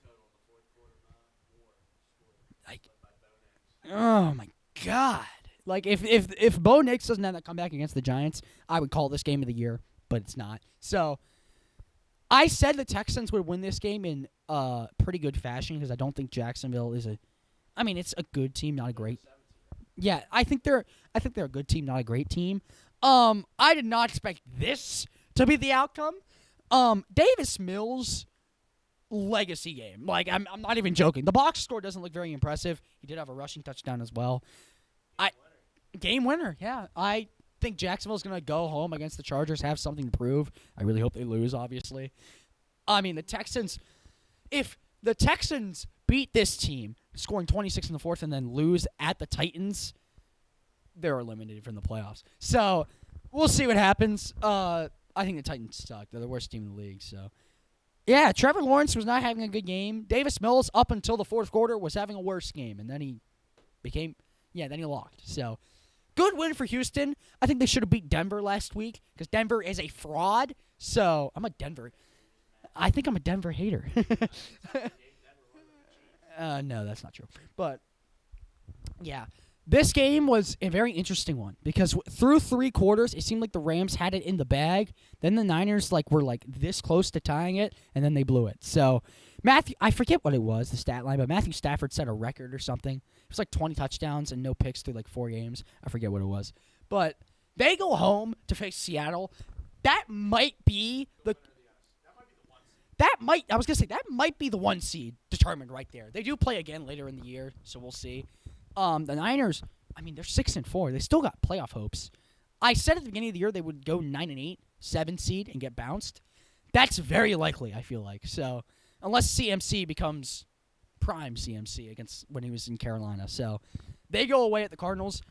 total in the fourth quarter, not 4 Like, by Bo Nix. oh my God! Like if Bo Nix doesn't have that comeback against the Giants, I would call this game of the year but it's not. So I said the Texans would win this game in pretty good fashion because I don't think Jacksonville is it's a good team, not a great. Yeah, I think they're a good team, not a great team. I did not expect this to be the outcome. Davis Mills legacy game. Like I'm not even joking. The box score doesn't look very impressive. He did have a rushing touchdown as well. Game winner. Yeah. I think Jacksonville's going to go home against the Chargers, have something to prove. I really hope they lose, obviously. I mean, if the Texans beat this team, scoring 26 in the fourth, and then lose at the Titans, they're eliminated from the playoffs. So we'll see what happens. I think the Titans suck. They're the worst team in the league. So, yeah, Trevor Lawrence was not having a good game. Davis Mills, up until the fourth quarter, was having a worse game, and then he locked. So, good win for Houston. I think they should have beat Denver last week because Denver is a fraud. So, I think I'm a Denver hater. No, that's not true. But, yeah. This game was a very interesting one because through 3 quarters, it seemed like the Rams had it in the bag. Then the Niners were this close to tying it, and then they blew it. So, I forget what it was, the stat line, but Matthew Stafford set a record or something. It was 20 touchdowns and no picks through 4 games. I forget what it was. But they go home to face Seattle. That might be the that might be the 1 seed determined right there. They do play again later in the year, so we'll see. The Niners, they're 6-4. They still got playoff hopes. I said at the beginning of the year they would go 9-8, 7 seed, and get bounced. That's very likely, I feel like. So, unless CMC becomes prime CMC against when he was in Carolina. So, they go away at the Cardinals.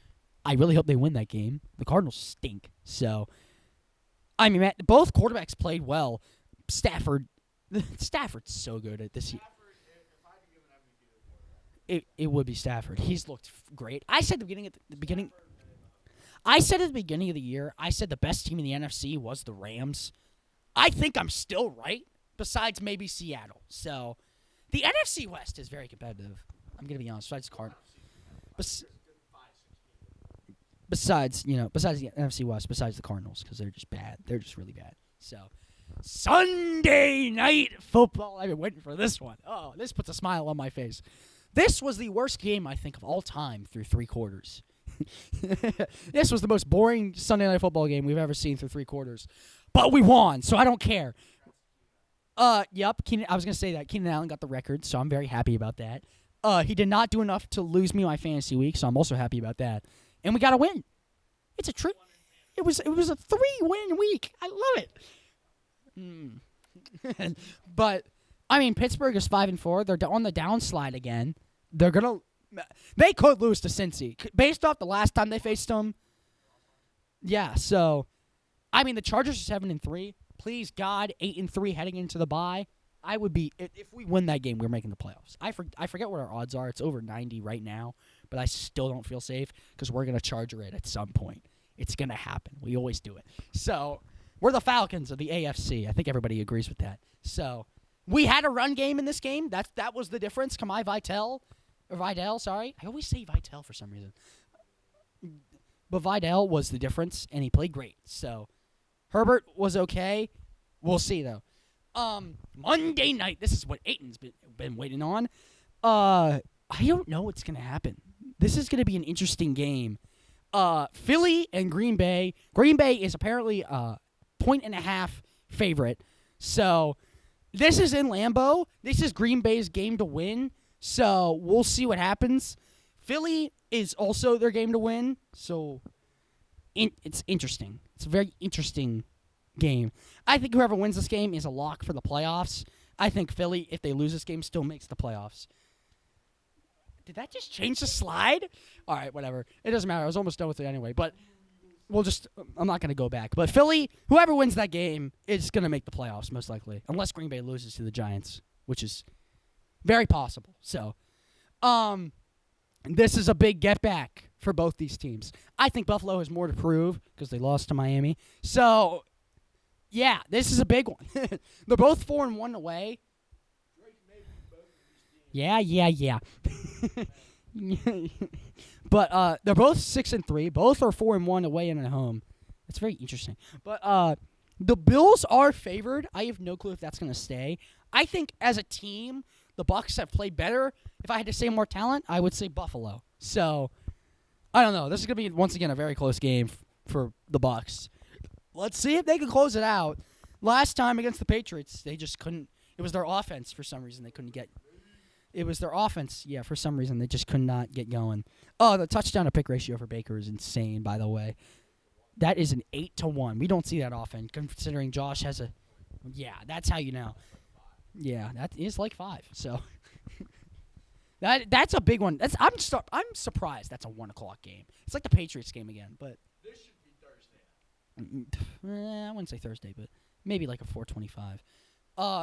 I really hope they win that game. The Cardinals stink. So, both quarterbacks played well. Stafford's so good at this year. It would be Stafford. He's looked great. I said at the beginning of the year, I said the best team in the NFC was the Rams. I think I'm still right, besides maybe Seattle. So, the NFC West is very competitive. I'm going to be honest. Besides the NFC West, besides the Cardinals, because they're just bad. They're just really bad. So, Sunday night football. I've been waiting for this one. Oh, this puts a smile on my face. This was the worst game, I think, of all time through 3 quarters. This was the most boring Sunday night football game we've ever seen through 3 quarters. But we won, so I don't care. Yep, I was going to say that. Keenan Allen got the record, so I'm very happy about that. He did not do enough to lose me my fantasy week, so I'm also happy about that. And we got a win. It's a treat. It was a 3-win week. I love it. But Pittsburgh is 5-4. They're on the downslide again. They could lose to Cincy based off the last time they faced them. Yeah. So, the Chargers are 7-3. Please God, 8-3 heading into the bye. I would be if we win that game, we're making the playoffs. I forget what our odds are. It's over 90 right now, but I still don't feel safe because we're gonna Charger it at some point. It's gonna happen. We always do it. So we're the Falcons of the AFC. I think everybody agrees with that. So. We had a run game in this game. That was the difference. Vidal, sorry. I always say Vitell for some reason. But Vidal was the difference, and he played great. So, Herbert was okay. We'll see, though. Monday night. This is what Aiton's been waiting on. I don't know what's going to happen. This is going to be an interesting game. Philly and Green Bay. Green Bay is apparently a 1.5 favorite. So... this is in Lambeau. This is Green Bay's game to win, so we'll see what happens. Philly is also their game to win, so it's interesting. It's a very interesting game. I think whoever wins this game is a lock for the playoffs. I think Philly, if they lose this game, still makes the playoffs. Did that just change the slide? All right, whatever. It doesn't matter. I was almost done with it anyway, but... I'm not going to go back. But Philly, whoever wins that game is going to make the playoffs, most likely. Unless Green Bay loses to the Giants, which is very possible. So, this is a big get back for both these teams. I think Buffalo has more to prove because they lost to Miami. So, yeah, this is a big one. They're both 4-1 away. Yeah. But they're both 6-3. Both are 4-1 away and at home. It's very interesting. But The Bills are favored. I have no clue if that's going to stay. I think as a team, the Bucs have played better. If I had to say more talent, I would say Buffalo. So, I don't know. This is going to be, once again, a very close game for the Bucs. Let's see if they can close it out. Last time against the Patriots, they just couldn't. It was their offense for some reason they couldn't get. It was their offense, yeah, for some reason they just could not get going. Oh, the touchdown to pick ratio for Baker is insane, by the way. That is an 8-1. We don't see that often, considering Josh has a. Yeah, that's how you know. Yeah, that is like 5. So that's a big one. I'm surprised that's a 1:00 game. It's like the Patriots game again, but This should be Thursday night. I wouldn't say Thursday, but maybe like a 4:25.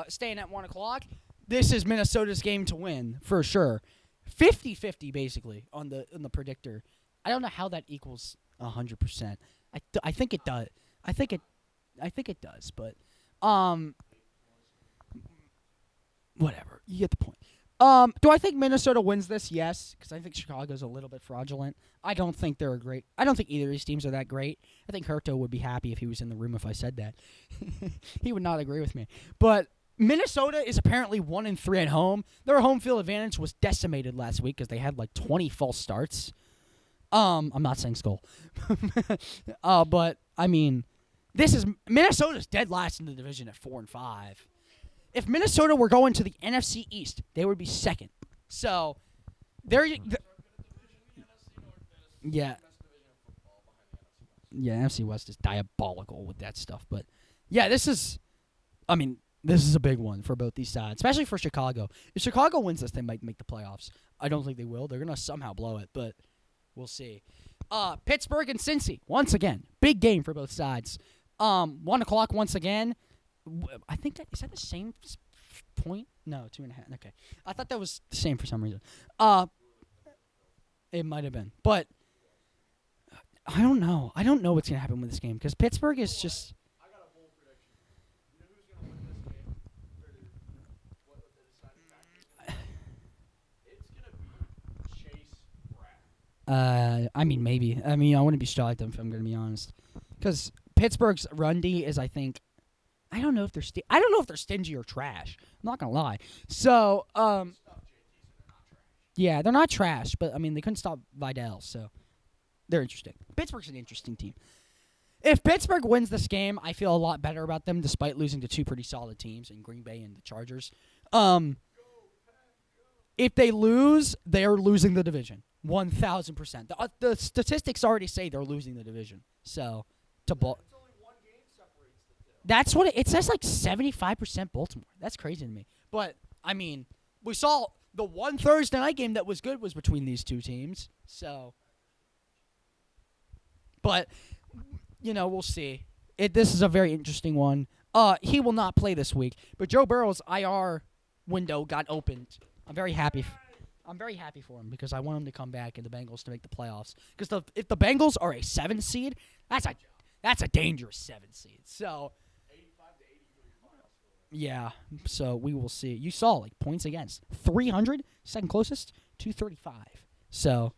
Staying at 1:00. This is Minnesota's game to win for sure. 50-50 basically on the predictor. I don't know how that equals 100%. I think it does. I think it does, but whatever. You get the point. Do I think Minnesota wins this? Yes, because I think Chicago's a little bit fraudulent. I don't think either of these teams are that great. I think Herto would be happy if he was in the room if I said that. He would not agree with me. But Minnesota is apparently 1-3 at home. Their home field advantage was decimated last week because they had like 20 false starts. I'm not saying Skull. But I mean, Minnesota's dead last in the division at 4-5. If Minnesota were going to the NFC East, they would be second. So, yeah. Yeah, NFC West is diabolical with that stuff. But, yeah, this is a big one for both these sides, especially for Chicago. If Chicago wins this, they might make the playoffs. I don't think they will. They're going to somehow blow it, but we'll see. Pittsburgh and Cincy, once again, big game for both sides. 1:00 once again. I think is that the same point? No, 2.5. Okay, I thought that was the same for some reason. It might have been, but I don't know. I don't know what's gonna happen with this game because Pittsburgh is just. I got a bold prediction. You know who's gonna win this game? What the deciding factor? It's gonna be Chase Pratt. I mean, maybe. I mean, I wouldn't be shocked if I'm gonna be honest, because Pittsburgh's run D is, I think. I don't know if they're stingy or trash. I'm not gonna lie. So, yeah, they're not trash, but I mean they couldn't stop Vidal, so they're interesting. Pittsburgh's an interesting team. If Pittsburgh wins this game, I feel a lot better about them, despite losing to two pretty solid teams in Green Bay and the Chargers. If they lose, they're losing the division, 1,000%. The statistics already say they're losing the division. So that's what it says, like 75% Baltimore. That's crazy to me. But, I mean, we saw the one Thursday night game that was good was between these two teams. So, but, we'll see. This is a very interesting one. He will not play this week. But Joe Burrow's IR window got opened. I'm very happy for him because I want him to come back and the Bengals to make the playoffs. Because if the Bengals are a 7 seed, that's a dangerous 7 seed. So, yeah, so we will see. You saw, points against. 300, second closest, 235. So,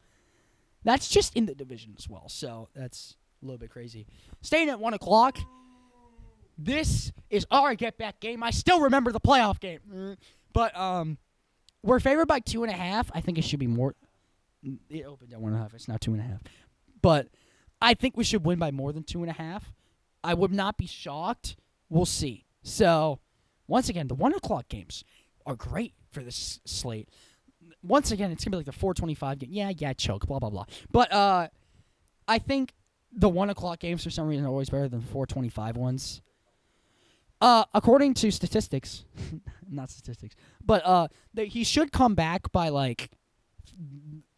that's just in the division as well. So, that's a little bit crazy. Staying at 1:00. This is our get-back game. I still remember the playoff game. But, we're favored by 2.5. I think it should be more. It opened at 1.5. It's now 2.5. But I think we should win by more than 2.5. I would not be shocked. We'll see. So, once again, the 1:00 games are great for this slate. Once again, it's going to be like the 4:25 game. Yeah, choke, blah, blah, blah. But I think the 1:00 games for some reason are always better than 4:25 ones. According to statistics, not statistics, but he should come back by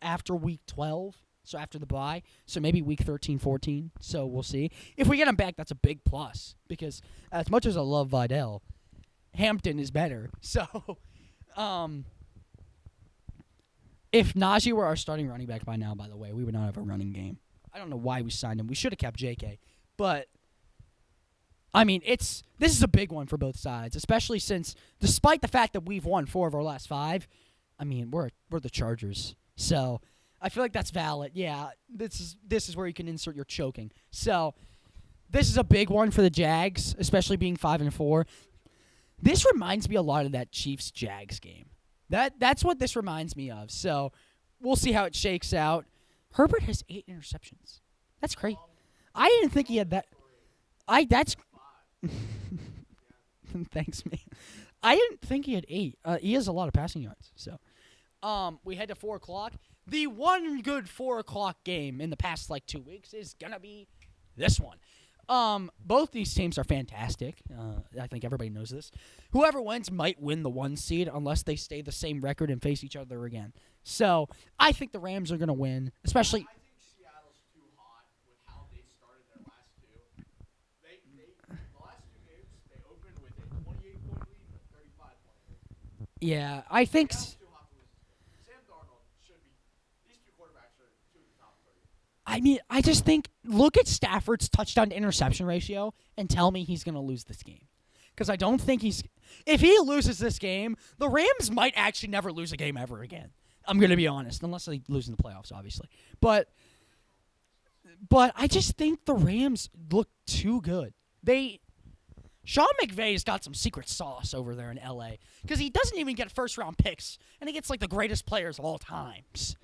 after week 12, so after the bye, so maybe week 13, 14. So we'll see. If we get him back, that's a big plus because as much as I love Vidal, Hampton is better. So, if Najee were our starting running back by now, by the way, we would not have a running game. I don't know why we signed him. We should have kept JK, but. I mean, this is a big one for both sides, especially since, despite the fact that we've won 4 of our last 5, I mean, we're the Chargers. So, I feel like that's valid. Yeah, this is where you can insert your choking. So, This is a big one for the Jags, especially being 5-4. This reminds me a lot of that Chiefs-Jags game. That's what this reminds me of. So we'll see how it shakes out. Herbert has 8 interceptions. That's crazy. I didn't think he had that. That's thanks, man. I didn't think he had 8. He has a lot of passing yards. So we head to 4 o'clock. The one good 4 o'clock game in the past 2 weeks is gonna be this one. Both these teams are fantastic. I think everybody knows this. Whoever wins might win the 1 seed unless they stay the same record and face each other again. So I think the Rams are going to win, especially. I think Seattle's too hot with how they started their last 2. The last 2 games, they opened with a 28-point lead and a 35-point lead. Yeah, I think. Seattle's too hot to lose this game. Sam Darnold should be. These 2 quarterbacks are 2 of the top 30. I mean, I just think, look at Stafford's touchdown to interception ratio and tell me he's going to lose this game. Because I don't think he's. If he loses this game, the Rams might actually never lose a game ever again. I'm going to be honest, unless they lose in the playoffs, obviously. But I just think the Rams look too good. Sean McVay's got some secret sauce over there in L.A. because he doesn't even get first-round picks, and he gets the greatest players of all times.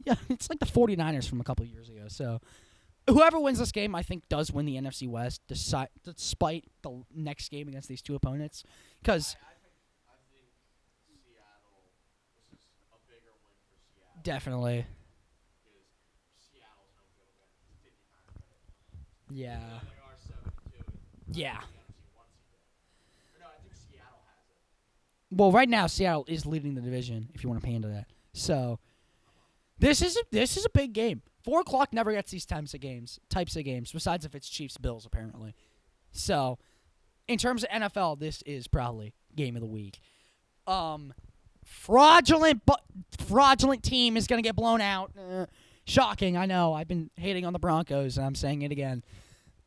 Yeah, it's like the 49ers from a couple years ago. So whoever wins this game, I think, does win the NFC West, despite the next game against these 2 opponents. Because I think Seattle. This is a bigger win for Seattle. definitely, Because Seattle's home field advantage is 59 better. yeah, They are 7-2. yeah. NFC 1 seed there. No, I think Seattle has it. Well, right now Seattle is leading the division. If you want to pay into that, so this is a big game. 4 o'clock never gets these types of games. Besides if it's Chiefs Bills, apparently. So, in terms of NFL, this is probably game of the week. Fraudulent team is gonna get blown out. Shocking, I know. I've been hating on the Broncos, and I'm saying it again.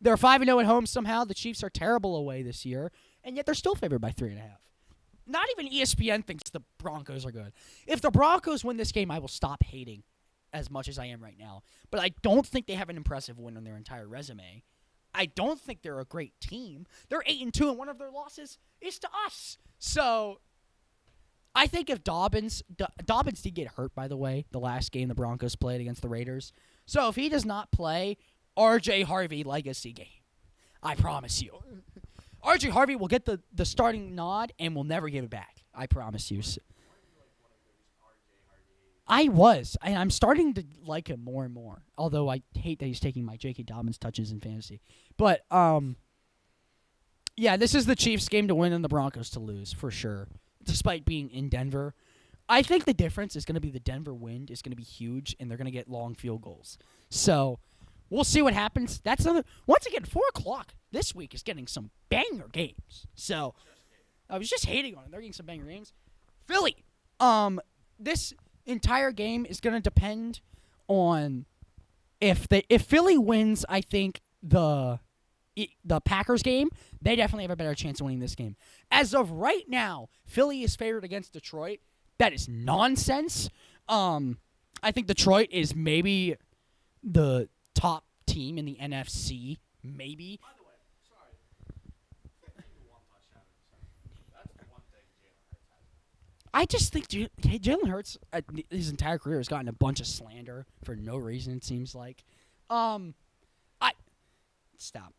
They're 5-0 at home somehow. The Chiefs are terrible away this year, and yet they're still favored by 3.5. Not even ESPN thinks the Broncos are good. If the Broncos win this game, I will stop hating as much as I am right now. But I don't think they have an impressive win on their entire resume. I don't think they're a great team. They're 8-2, and one of their losses is to us. So I think if Dobbins did get hurt, by the way, the last game the Broncos played against the Raiders. So if he does not play, R.J. Harvey legacy game. I promise you. R.J. Harvey will get the starting nod and will never give it back. I promise you. I'm starting to like him more and more. Although I hate that he's taking my J.K. Dobbins touches in fantasy. But, yeah, this is the Chiefs game to win and the Broncos to lose, for sure. Despite being in Denver. I think the difference is going to be the Denver wind is going to be huge, and they're going to get long field goals. So, we'll see what happens. Once again, 4 o'clock this week is getting some banger games. So, I was just hating on it. They're getting some banger games. Philly. This entire game is going to depend on if Philly wins. I think the Packers game, they definitely have a better chance of winning this game. As of right now, Philly is favored against Detroit. That is nonsense. I think Detroit is maybe the top team in the NFC. Maybe. By the way, sorry. 15 to 1 touchdown interception. That's the one thing Jalen Hurts has. I just think Jalen Hurts, his entire career, has gotten a bunch of slander for no reason, it seems like. Stop.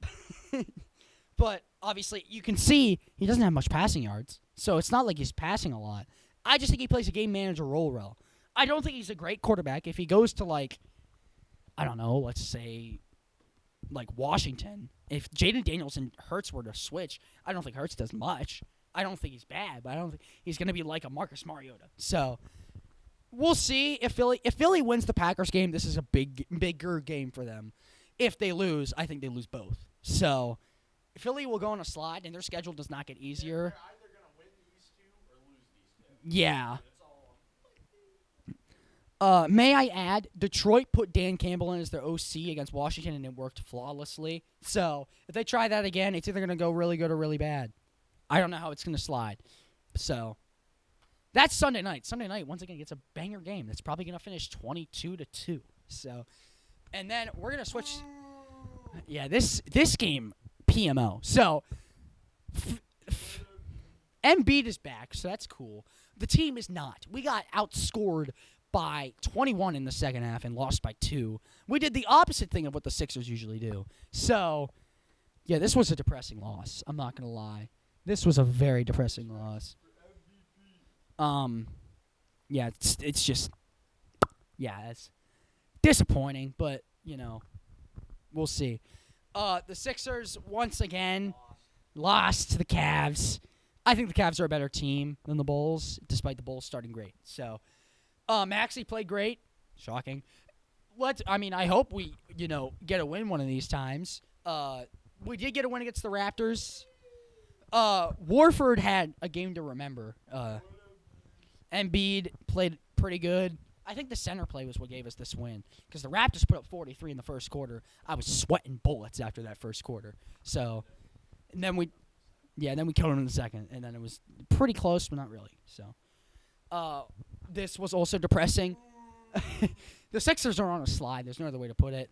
But, obviously, you can see he doesn't have much passing yards, so it's not like he's passing a lot. I just think he plays a game manager role well. I don't think he's a great quarterback. If he goes to, I don't know, let's say, Washington, if Jaden Daniels and Hurts were to switch, I don't think Hurts does much. I don't think he's bad, but I don't think he's going to be like a Marcus Mariota. So, we'll see if Philly wins the Packers game. This is a bigger game for them. If they lose, I think they lose both. So, Philly will go on a slide, and their schedule does not get easier. They're either going to win these 2 or lose these 2. Yeah. It's all May I add, Detroit put Dan Campbell in as their OC against Washington, and it worked flawlessly. So, if they try that again, it's either going to go really good or really bad. I don't know how it's going to slide. So, that's Sunday night. Sunday night, once again, gets a banger game. That's probably going to finish 22-2. So, and then we're going to switch. Yeah, this game, PMO. So, Embiid is back, so that's cool. The team is not. We got outscored by 21 in the second half and lost by 2. We did the opposite thing of what the Sixers usually do. So, yeah, this was a depressing loss. I'm not going to lie. This was a very depressing loss. Yeah, it's just, yeah, it's disappointing, but, we'll see. The Sixers, once again, lost to the Cavs. I think the Cavs are a better team than the Bulls, despite the Bulls starting great. So, Maxey played great. Shocking. I hope we, get a win one of these times. We did get a win against the Raptors. Warford had a game to remember. Embiid played pretty good. I think the center play was what gave us this win because the Raptors put up 43 in the first quarter. I was sweating bullets after that first quarter. So, and then we killed them in the second, and then it was pretty close, but not really. So, this was also depressing. The Sixers are on a slide. There's no other way to put it.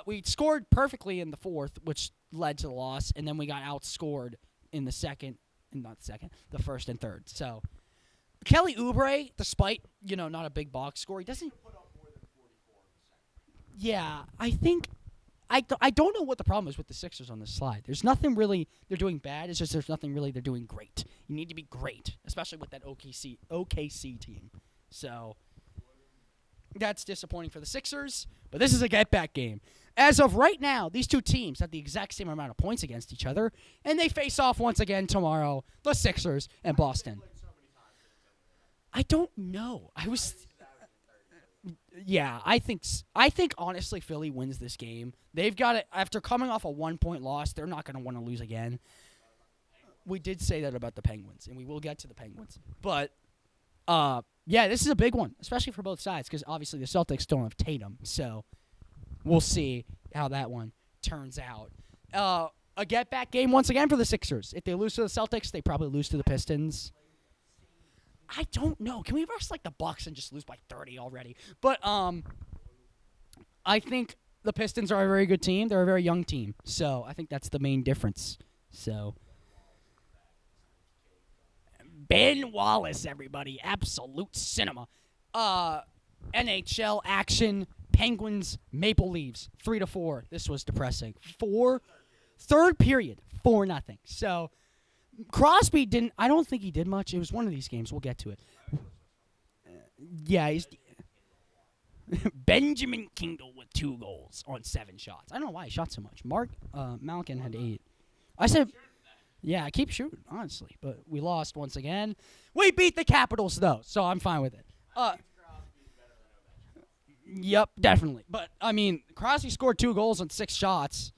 We scored perfectly in the fourth, which led to the loss, and then we got outscored in the first and third. So, Kelly Oubre, despite, not a big box score, he doesn't Put up more than 44 in the second. Yeah, I think I don't know what the problem is with the Sixers on this slide. There's nothing really they're doing bad. It's just there's nothing really they're doing great. You need to be great, especially with that OKC team. So that's disappointing for the Sixers, but this is a get-back game. As of right now, these two teams have the exact same amount of points against each other, and they face off once again tomorrow, the Sixers and Boston. I don't know. Yeah, I think honestly Philly wins this game. They've got it after coming off a 1-point loss. They're not going to want to lose again. We did say that about the Penguins, and we will get to the Penguins. But yeah, this is a big one, especially for both sides because obviously the Celtics don't have Tatum. So we'll see how that one turns out. A get-back game once again for the Sixers. If they lose to the Celtics, they probably lose to the Pistons. I don't know. Can we verse the Bucks and just lose by 30 already? But I think the Pistons are a very good team. They're a very young team, so I think that's the main difference. So Ben Wallace, everybody, absolute cinema. NHL action. Penguins, Maple Leafs, 3-4. This was depressing. Third period, 4-0. So. Crosby didn't. I don't think he did much. It was one of these games. We'll get to it. Yeah, he's Benjamin Kingle with 2 goals on 7 shots. I don't know why he shot so much. Malkin had 8. I said, yeah, I keep shooting, honestly, but we lost once again. We beat the Capitals though, so I'm fine with it. Yep, definitely. But Crosby scored 2 goals on 6 shots.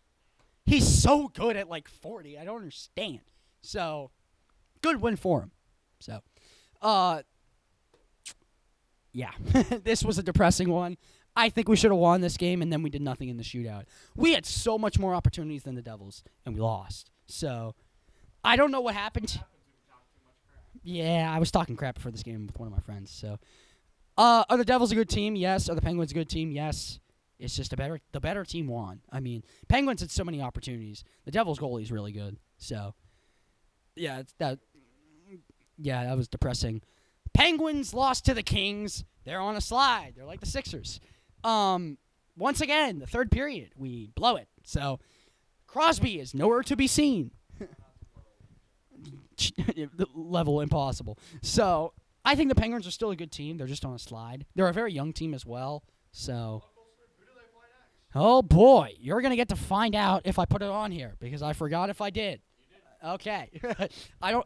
He's so good at 40. I don't understand. So, good win for him. So, yeah, this was a depressing one. I think we should have won this game, and then we did nothing in the shootout. We had so much more opportunities than the Devils, and we lost. So, I don't know what happened. Yeah, I was talking crap before this game with one of my friends. So, are the Devils a good team? Yes. Are the Penguins a good team? Yes. It's just the better team won. Penguins had so many opportunities. The Devils' goalie is really good. So. Yeah, that was depressing. Penguins lost to the Kings. They're on a slide. They're like the Sixers. Once again, the third period, we blow it. So, Crosby is nowhere to be seen. Level impossible. So, I think the Penguins are still a good team. They're just on a slide. They're a very young team as well. So, oh boy, you're going to get to find out if I put it on here because I forgot if I did. Okay. I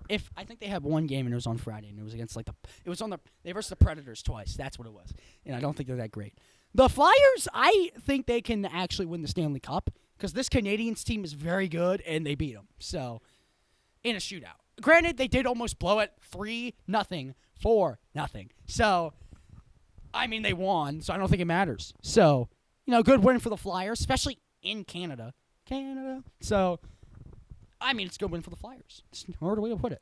think they had one game and it was on Friday and it was against they versus the Predators twice. That's what it was. And I don't think they're that great. The Flyers, I think they can actually win the Stanley Cup because this Canadiens team is very good and they beat them. So, in a shootout. Granted, they did almost blow it 3-0, 4-0. So, they won, so I don't think it matters. So, good win for the Flyers, especially in Canada. So, it's a good win for the Flyers. It's a hard way to put it.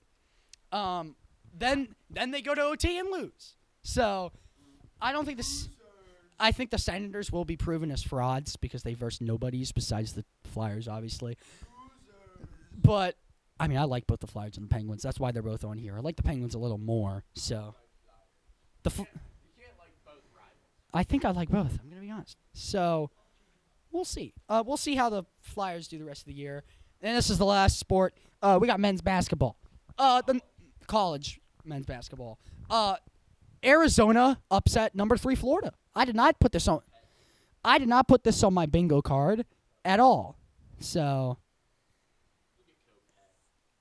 Then they go to OT and lose. So, I don't think this. I think the Senators will be proven as frauds because they versed nobodies besides the Flyers, obviously. But, I mean, I like both the Flyers and the Penguins. That's why they're both on here. I like the Penguins a little more, so. You can't like both rivals. I think I like both. I'm going to be honest. So, we'll see. We'll see how the Flyers do the rest of the year. And this is the last sport. We got men's basketball. The college men's basketball. Arizona upset number 3 Florida. I did not put this on my bingo card at all. So,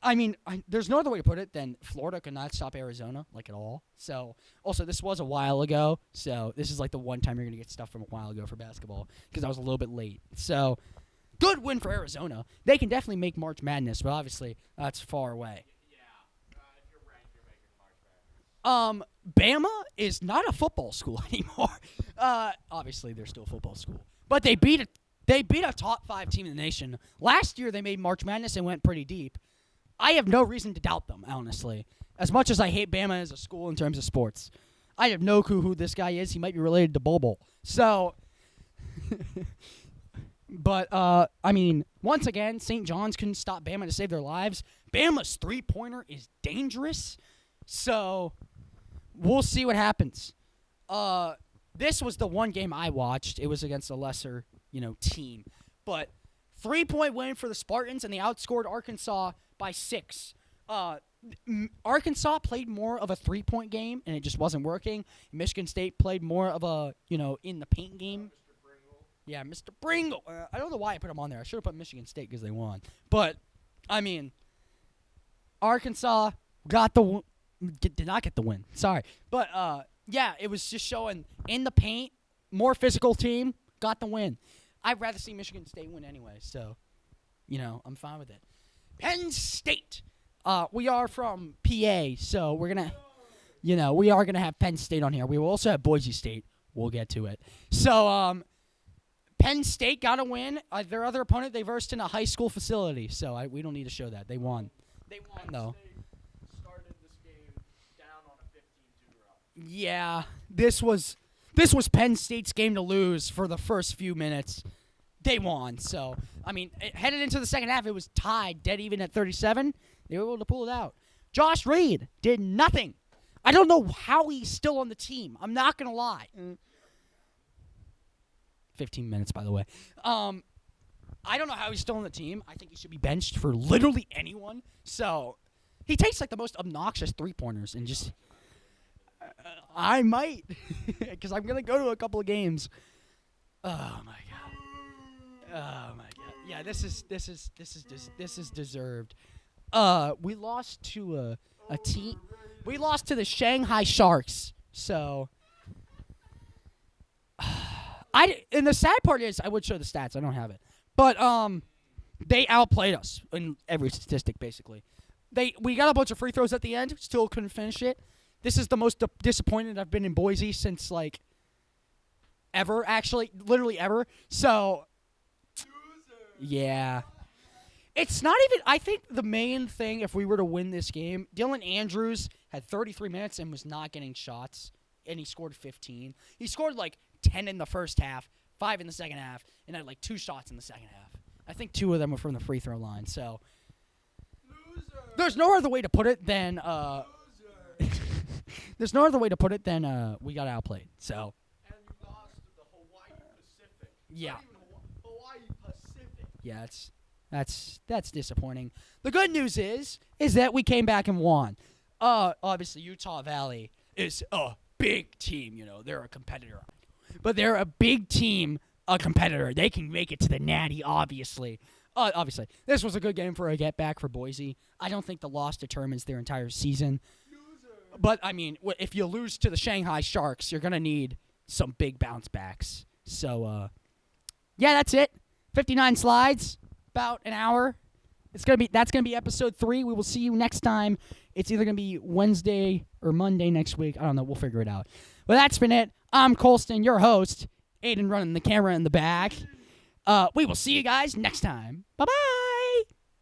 I mean, there's no other way to put it than Florida could not stop Arizona, like, at all. So, also, this was a while ago, so this is, like, the one time you're going to get stuff from a while ago for basketball, because I was a little bit late. So, good win for Arizona. They can definitely make March Madness, but obviously, that's far away. Yeah, if you're ranked, you're making March Madness. Bama is not a football school anymore. Obviously, they're still a football school. But they beat a top 5 team in the nation. Last year, they made March Madness and went pretty deep. I have no reason to doubt them, honestly. As much as I hate Bama as a school in terms of sports. I have no clue who this guy is. He might be related to Bobo. So, but, I mean, once again, St. John's couldn't stop Bama to save their lives. Bama's three-pointer is dangerous. So, we'll see what happens. This was the one game I watched. It was against a lesser, team. But 3-point win for the Spartans, and they outscored Arkansas by 6. Arkansas played more of a 3-point game, and it just wasn't working. Michigan State played more of a, in the paint game. Mr. Pringle. Yeah, Mr. Pringle. I don't know why I put him on there. I should have put Michigan State because they won. But, I mean, Arkansas did not get the win. Sorry. But, yeah, it was just showing in the paint, more physical team, got the win. I'd rather see Michigan State win anyway, so, I'm fine with it. Penn State. We are from PA, so we're going to, we are going to have Penn State on here. We will also have Boise State. We'll get to it. So, Penn State got a win. Their other opponent, they versed in a high school facility, so we don't need to show that. They won. They won, though. Penn State started this game down on a 15-2 run. Yeah, this was Penn State's game to lose for the first few minutes. They won. So, I mean, headed into the second half, it was tied, dead even at 37. They were able to pull it out. Josh Reed did nothing. I don't know how he's still on the team. I'm not going to lie. 15 minutes, by the way. I don't know how he's still on the team. I think he should be benched for literally anyone. So, he takes, like, the most obnoxious three-pointers and just... I might, because I'm going to go to a couple of games. Oh, my God. Oh my God! Yeah, this is deserved. We lost to a team. We lost to the Shanghai Sharks. So, and the sad part is, I would show the stats. I don't have it, but they outplayed us in every statistic basically. We got a bunch of free throws at the end. Still couldn't finish it. This is the most disappointed I've been in Boise since like ever. Actually, literally ever. So. Yeah. It's not even, I think the main thing, if we were to win this game, Dylan Andrews had 33 minutes and was not getting shots, and he scored 15. He scored like 10 in the first half, 5 in the second half, and had like 2 shots in the second half. I think 2 of them were from the free throw line, so. There's no other way to put it than, there's no other way to put it than we got outplayed, so. And you lost to the Hawaii Pacific. Yeah. Not even Hawaii Pacific. Yeah, that's disappointing. The good news is that we came back and won. Obviously, Utah Valley is a big team. They're a competitor. But they're a big team, a competitor. They can make it to the Natty, obviously. Obviously, this was a good game for a get-back for Boise. I don't think the loss determines their entire season. But, I mean, if you lose to the Shanghai Sharks, you're going to need some big bounce backs. So, yeah, that's it. 59 slides, about an hour. That's gonna be episode 3. We will see you next time. It's either gonna be Wednesday or Monday next week. I don't know. We'll figure it out. But that's been it. I'm Kolstin, your host. Aaden running the camera in the back. We will see you guys next time. Bye bye.